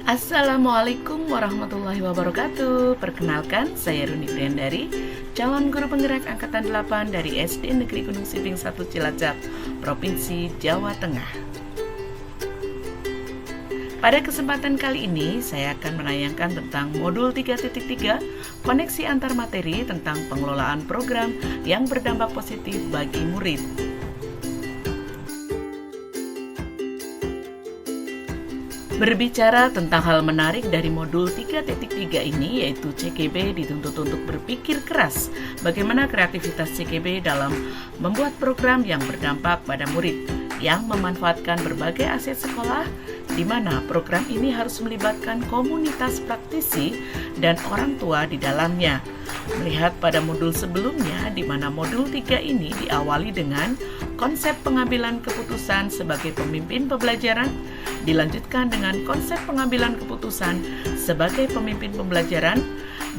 Assalamualaikum warahmatullahi wabarakatuh. Perkenalkan, saya Runi Friandari, calon guru penggerak angkatan 8 dari SD Negeri Gunung Simbing 1 Cilacap, Provinsi Jawa Tengah. Pada kesempatan kali ini, saya akan menayangkan tentang modul 3.3, koneksi antar materi tentang pengelolaan program yang berdampak positif bagi murid. Berbicara tentang hal menarik dari modul 3.3 ini, yaitu CKB dituntut untuk berpikir keras bagaimana kreativitas CKB dalam membuat program yang berdampak pada murid, yang memanfaatkan berbagai aset sekolah, di mana program ini harus melibatkan komunitas praktisi dan orang tua di dalamnya. Melihat pada modul sebelumnya, di mana modul 3 ini diawali dengan konsep pengambilan keputusan sebagai pemimpin pembelajaran, dilanjutkan dengan konsep pengambilan keputusan sebagai pemimpin pembelajaran,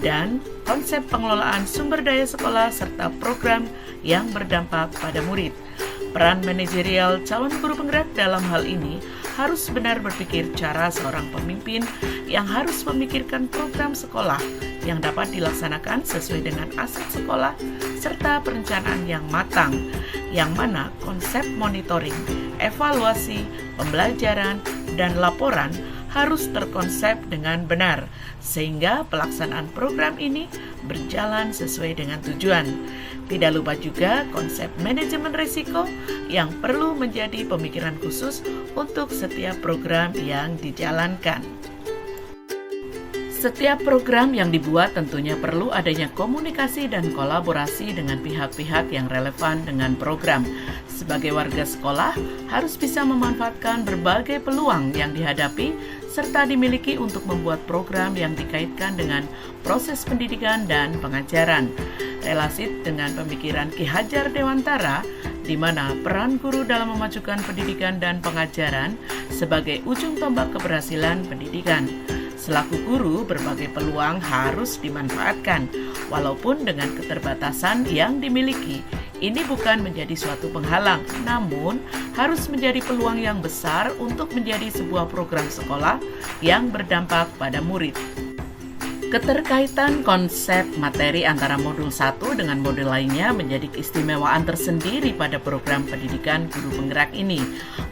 dan konsep pengelolaan sumber daya sekolah serta program yang berdampak pada murid. Peran manajerial calon guru penggerak dalam hal ini harus benar berpikir cara seorang pemimpin yang harus memikirkan program sekolah yang dapat dilaksanakan sesuai dengan aset sekolah serta perencanaan yang matang, yang mana konsep monitoring, evaluasi, pembelajaran, dan laporan harus terkonsep dengan benar, sehingga pelaksanaan program ini berjalan sesuai dengan tujuan. Tidak lupa juga konsep manajemen risiko yang perlu menjadi pemikiran khusus untuk setiap program yang dijalankan. Setiap program yang dibuat tentunya perlu adanya komunikasi dan kolaborasi dengan pihak-pihak yang relevan dengan program. Sebagai warga sekolah, harus bisa memanfaatkan berbagai peluang yang dihadapi serta dimiliki untuk membuat program yang dikaitkan dengan proses pendidikan dan pengajaran. Relasi dengan pemikiran Ki Hajar Dewantara, di mana peran guru dalam memajukan pendidikan dan pengajaran sebagai ujung tombak keberhasilan pendidikan. Selaku guru, berbagai peluang harus dimanfaatkan, walaupun dengan keterbatasan yang dimiliki. Ini bukan menjadi suatu penghalang, namun harus menjadi peluang yang besar untuk menjadi sebuah program sekolah yang berdampak pada murid. Keterkaitan konsep materi antara modul 1 dengan modul lainnya menjadi keistimewaan tersendiri pada program pendidikan guru penggerak ini.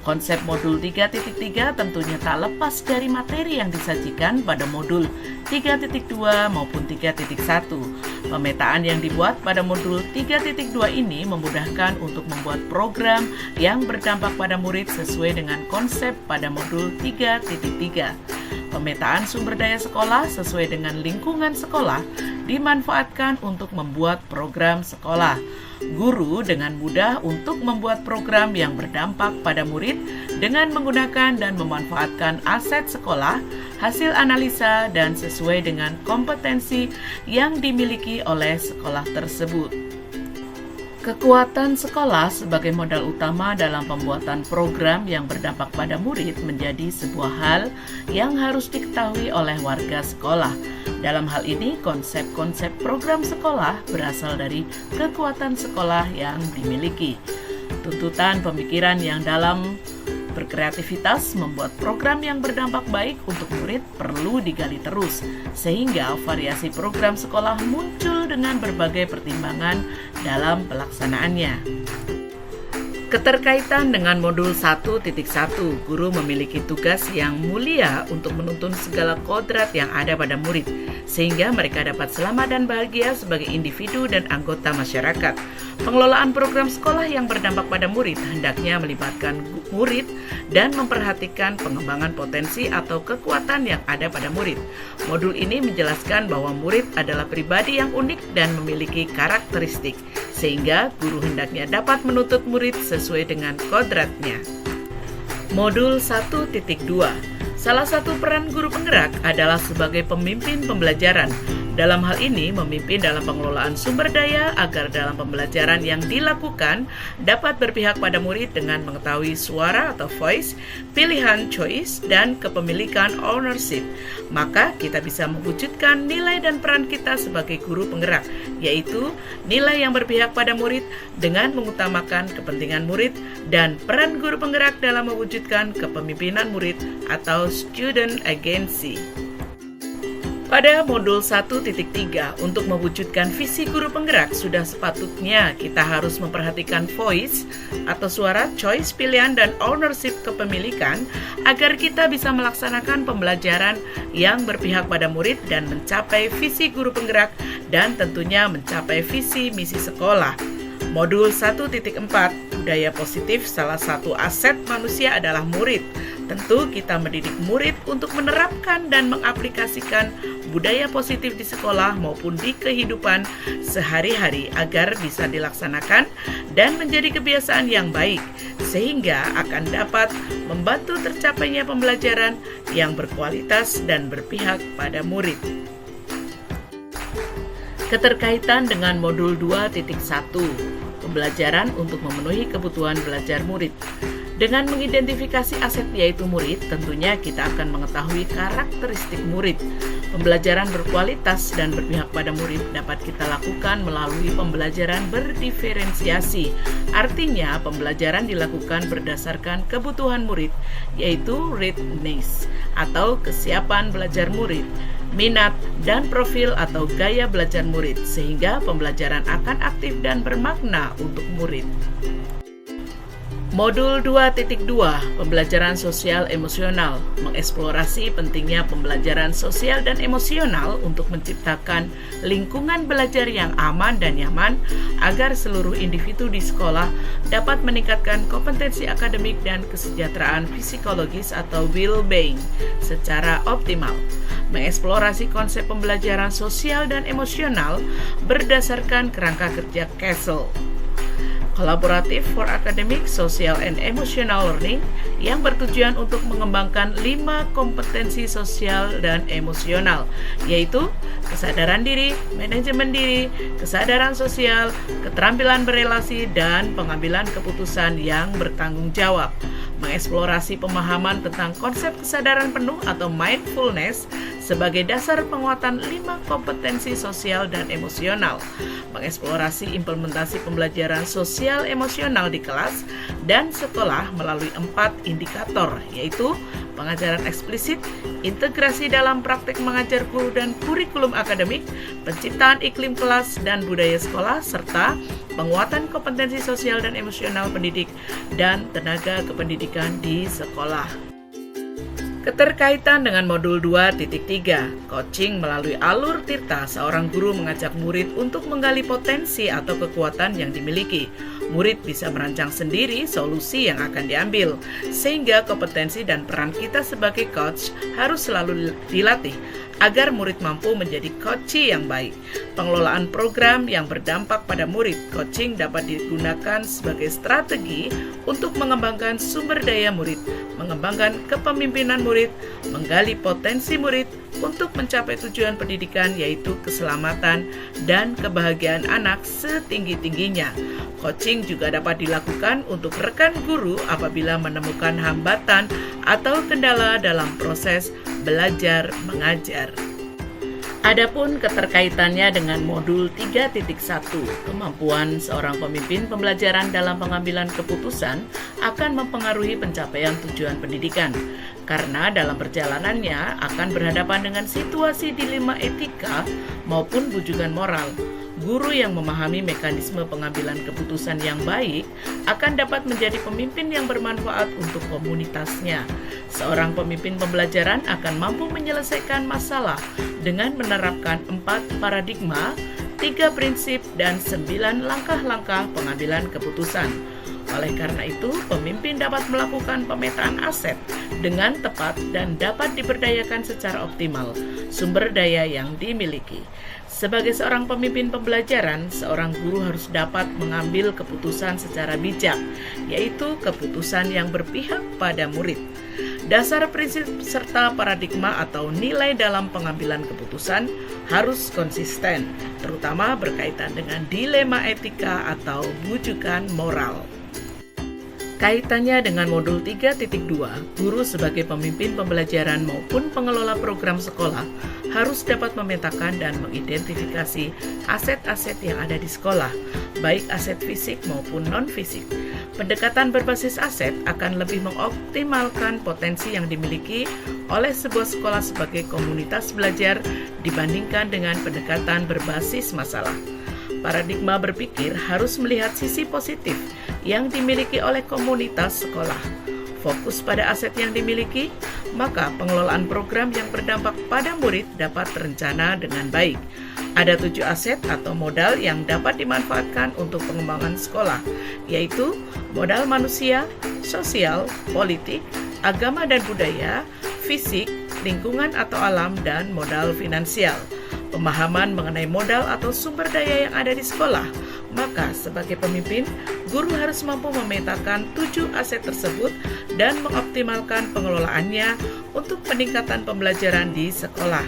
Konsep modul 3.3 tentunya tak lepas dari materi yang disajikan pada modul 3.2 maupun 3.1. Pemetaan yang dibuat pada modul 3.2 ini memudahkan untuk membuat program yang berdampak pada murid sesuai dengan konsep pada modul 3.3. Pemetaan sumber daya sekolah sesuai dengan lingkungan sekolah dimanfaatkan untuk membuat program sekolah. Guru dengan mudah untuk membuat program yang berdampak pada murid dengan menggunakan dan memanfaatkan aset sekolah, hasil analisa, dan sesuai dengan kompetensi yang dimiliki oleh sekolah tersebut. Kekuatan sekolah sebagai modal utama dalam pembuatan program yang berdampak pada murid menjadi sebuah hal yang harus diketahui oleh warga sekolah. Dalam hal ini, konsep-konsep program sekolah berasal dari kekuatan sekolah yang dimiliki. Tuntutan pemikiran yang dalam berkreativitas membuat program yang berdampak baik untuk murid perlu digali terus, sehingga variasi program sekolah muncul dengan berbagai pertimbangan dalam pelaksanaannya. Keterkaitan dengan modul 1.1, guru memiliki tugas yang mulia untuk menuntun segala kodrat yang ada pada murid, sehingga mereka dapat selamat dan bahagia sebagai individu dan anggota masyarakat. Pengelolaan program sekolah yang berdampak pada murid hendaknya melibatkan murid dan memperhatikan pengembangan potensi atau kekuatan yang ada pada murid. Modul ini menjelaskan bahwa murid adalah pribadi yang unik dan memiliki karakteristik, sehingga guru hendaknya dapat menuntut murid sesuai dengan kodratnya. Modul 1.2. Salah satu peran guru penggerak adalah sebagai pemimpin pembelajaran. Dalam hal ini, memimpin dalam pengelolaan sumber daya agar dalam pembelajaran yang dilakukan dapat berpihak pada murid dengan mengetahui suara atau voice, pilihan choice, dan kepemilikan ownership. Maka kita bisa mewujudkan nilai dan peran kita sebagai guru penggerak, yaitu nilai yang berpihak pada murid dengan mengutamakan kepentingan murid dan peran guru penggerak dalam mewujudkan kepemimpinan murid atau student agency. Pada modul 1.3, untuk mewujudkan visi guru penggerak, sudah sepatutnya kita harus memperhatikan voice atau suara, choice, pilihan, dan ownership kepemilikan agar kita bisa melaksanakan pembelajaran yang berpihak pada murid dan mencapai visi guru penggerak dan tentunya mencapai visi misi sekolah. Modul 1.4, budaya positif, salah satu aset manusia adalah murid. Tentu kita mendidik murid untuk menerapkan dan mengaplikasikan budaya positif di sekolah maupun di kehidupan sehari-hari agar bisa dilaksanakan dan menjadi kebiasaan yang baik, sehingga akan dapat membantu tercapainya pembelajaran yang berkualitas dan berpihak pada murid. Keterkaitan dengan modul 2.1, pembelajaran untuk memenuhi kebutuhan belajar murid. Dengan mengidentifikasi aset yaitu murid, tentunya kita akan mengetahui karakteristik murid. Pembelajaran berkualitas dan berpihak pada murid dapat kita lakukan melalui pembelajaran berdiferensiasi. Artinya, pembelajaran dilakukan berdasarkan kebutuhan murid, yaitu readiness atau kesiapan belajar murid, minat, dan profil atau gaya belajar murid, sehingga pembelajaran akan aktif dan bermakna untuk murid. Modul 2.2, pembelajaran sosial emosional, mengeksplorasi pentingnya pembelajaran sosial dan emosional untuk menciptakan lingkungan belajar yang aman dan nyaman agar seluruh individu di sekolah dapat meningkatkan kompetensi akademik dan kesejahteraan psikologis atau well-being secara optimal. Mengeksplorasi konsep pembelajaran sosial dan emosional berdasarkan kerangka kerja CASEL, Collaborative for Academic, Social, and Emotional Learning, yang bertujuan untuk mengembangkan 5 kompetensi sosial dan emosional, yaitu kesadaran diri, manajemen diri, kesadaran sosial, keterampilan berelasi, dan pengambilan keputusan yang bertanggung jawab. Mengeksplorasi pemahaman tentang konsep kesadaran penuh atau mindfulness sebagai dasar penguatan 5 kompetensi sosial dan emosional. Mengeksplorasi implementasi pembelajaran sosial emosional di kelas dan sekolah melalui 4 indikator, yaitu pengajaran eksplisit, integrasi dalam praktek mengajar guru dan kurikulum akademik, penciptaan iklim kelas dan budaya sekolah, serta penguatan kompetensi sosial dan emosional pendidik dan tenaga kependidikan di sekolah. Keterkaitan dengan modul 2.3, coaching melalui alur Tirta, seorang guru mengajak murid untuk menggali potensi atau kekuatan yang dimiliki. Murid bisa merancang sendiri solusi yang akan diambil, sehingga kompetensi dan peran kita sebagai coach harus selalu dilatih agar murid mampu menjadi coachee yang baik. Pengelolaan program yang berdampak pada murid, coaching dapat digunakan sebagai strategi untuk mengembangkan sumber daya murid, mengembangkan kepemimpinan murid, menggali potensi murid untuk mencapai tujuan pendidikan yaitu keselamatan dan kebahagiaan anak setinggi-tingginya. Coaching juga dapat dilakukan untuk rekan guru apabila menemukan hambatan atau kendala dalam proses belajar mengajar. Adapun keterkaitannya dengan modul 3.1, kemampuan seorang pemimpin pembelajaran dalam pengambilan keputusan akan mempengaruhi pencapaian tujuan pendidikan, karena dalam perjalanannya akan berhadapan dengan situasi dilema etika maupun bujukan moral. Guru yang memahami mekanisme pengambilan keputusan yang baik akan dapat menjadi pemimpin yang bermanfaat untuk komunitasnya. Seorang pemimpin pembelajaran akan mampu menyelesaikan masalah dengan menerapkan 4 paradigma, 3 prinsip, dan 9 langkah-langkah pengambilan keputusan. Oleh karena itu, pemimpin dapat melakukan pemetaan aset dengan tepat dan dapat diberdayakan secara optimal sumber daya yang dimiliki. Sebagai seorang pemimpin pembelajaran, seorang guru harus dapat mengambil keputusan secara bijak, yaitu keputusan yang berpihak pada murid. Dasar prinsip serta paradigma atau nilai dalam pengambilan keputusan harus konsisten, terutama berkaitan dengan dilema etika atau bujukan moral. Kaitannya dengan modul 3.2, guru sebagai pemimpin pembelajaran maupun pengelola program sekolah harus dapat memetakan dan mengidentifikasi aset-aset yang ada di sekolah, baik aset fisik maupun non-fisik. Pendekatan berbasis aset akan lebih mengoptimalkan potensi yang dimiliki oleh sebuah sekolah sebagai komunitas belajar dibandingkan dengan pendekatan berbasis masalah. Paradigma berpikir harus melihat sisi positif yang dimiliki oleh komunitas sekolah. Fokus pada aset yang dimiliki, maka pengelolaan program yang berdampak pada murid dapat terencana dengan baik. Ada 7 aset atau modal yang dapat dimanfaatkan untuk pengembangan sekolah, yaitu modal manusia, sosial, politik, agama dan budaya, fisik, lingkungan atau alam, dan modal finansial. Pemahaman mengenai modal atau sumber daya yang ada di sekolah, maka sebagai pemimpin, guru harus mampu memetakan 7 aset tersebut dan mengoptimalkan pengelolaannya untuk peningkatan pembelajaran di sekolah.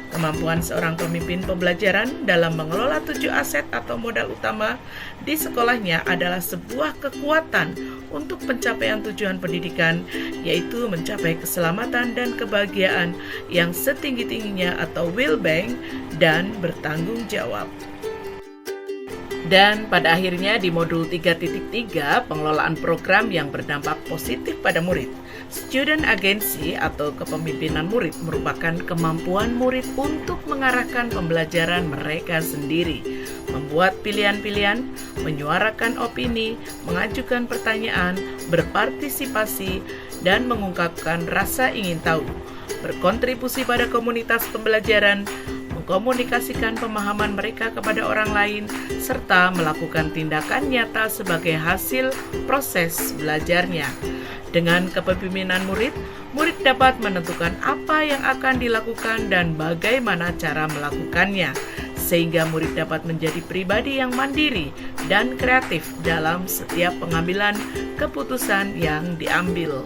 Kemampuan seorang pemimpin pembelajaran dalam mengelola 7 aset atau modal utama di sekolahnya adalah sebuah kekuatan untuk pencapaian tujuan pendidikan, yaitu mencapai keselamatan dan kebahagiaan yang setinggi-tingginya atau well-being dan bertanggung jawab. Dan pada akhirnya di modul 3.3, pengelolaan program yang berdampak positif pada murid. Student agency atau kepemimpinan murid merupakan kemampuan murid untuk mengarahkan pembelajaran mereka sendiri, membuat pilihan-pilihan, menyuarakan opini, mengajukan pertanyaan, berpartisipasi, dan mengungkapkan rasa ingin tahu, berkontribusi pada komunitas pembelajaran, mengkomunikasikan pemahaman mereka kepada orang lain, serta melakukan tindakan nyata sebagai hasil proses belajarnya. Dengan kepemimpinan murid, murid dapat menentukan apa yang akan dilakukan dan bagaimana cara melakukannya, sehingga murid dapat menjadi pribadi yang mandiri dan kreatif dalam setiap pengambilan keputusan yang diambil.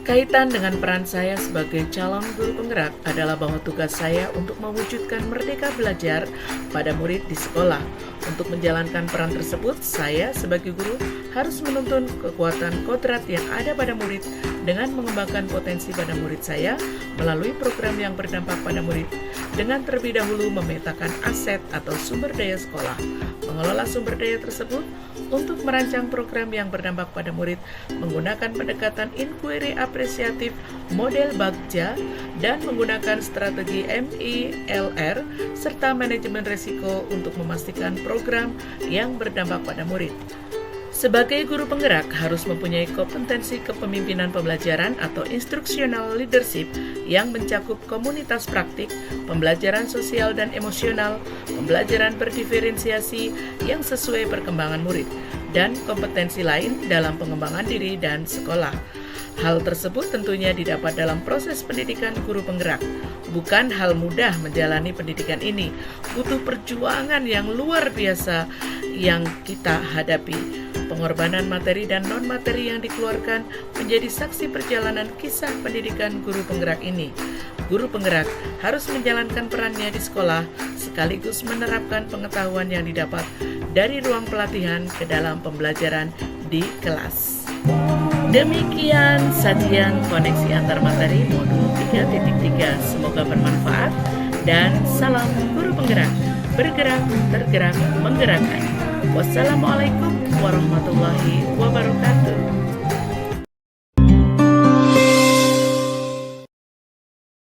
Kaitan dengan peran saya sebagai calon guru penggerak adalah bahwa tugas saya untuk mewujudkan merdeka belajar pada murid di sekolah. Untuk menjalankan peran tersebut, saya sebagai guru harus menuntun kekuatan kodrat yang ada pada murid dengan mengembangkan potensi pada murid saya melalui program yang berdampak pada murid, dengan terlebih dahulu memetakan aset atau sumber daya sekolah, mengelola sumber daya tersebut untuk merancang program yang berdampak pada murid menggunakan pendekatan inquiry apresiatif model Bagja dan menggunakan strategi MILR serta manajemen risiko untuk memastikan program yang berdampak pada murid. Sebagai guru penggerak harus mempunyai kompetensi kepemimpinan pembelajaran atau instructional leadership yang mencakup komunitas praktik, pembelajaran sosial dan emosional, pembelajaran berdiferensiasi yang sesuai perkembangan murid, dan kompetensi lain dalam pengembangan diri dan sekolah. Hal tersebut tentunya didapat dalam proses pendidikan guru penggerak. Bukan hal mudah menjalani pendidikan ini, butuh perjuangan yang luar biasa yang kita hadapi. Pengorbanan materi dan non-materi yang dikeluarkan menjadi saksi perjalanan kisah pendidikan guru penggerak ini. Guru penggerak harus menjalankan perannya di sekolah sekaligus menerapkan pengetahuan yang didapat dari ruang pelatihan ke dalam pembelajaran di kelas. Demikian sajian koneksi antar materi modul 3.3. Semoga bermanfaat dan salam guru penggerak. Bergerak, tergerak, menggerakkan. Wassalamualaikum warahmatullahi wabarakatuh.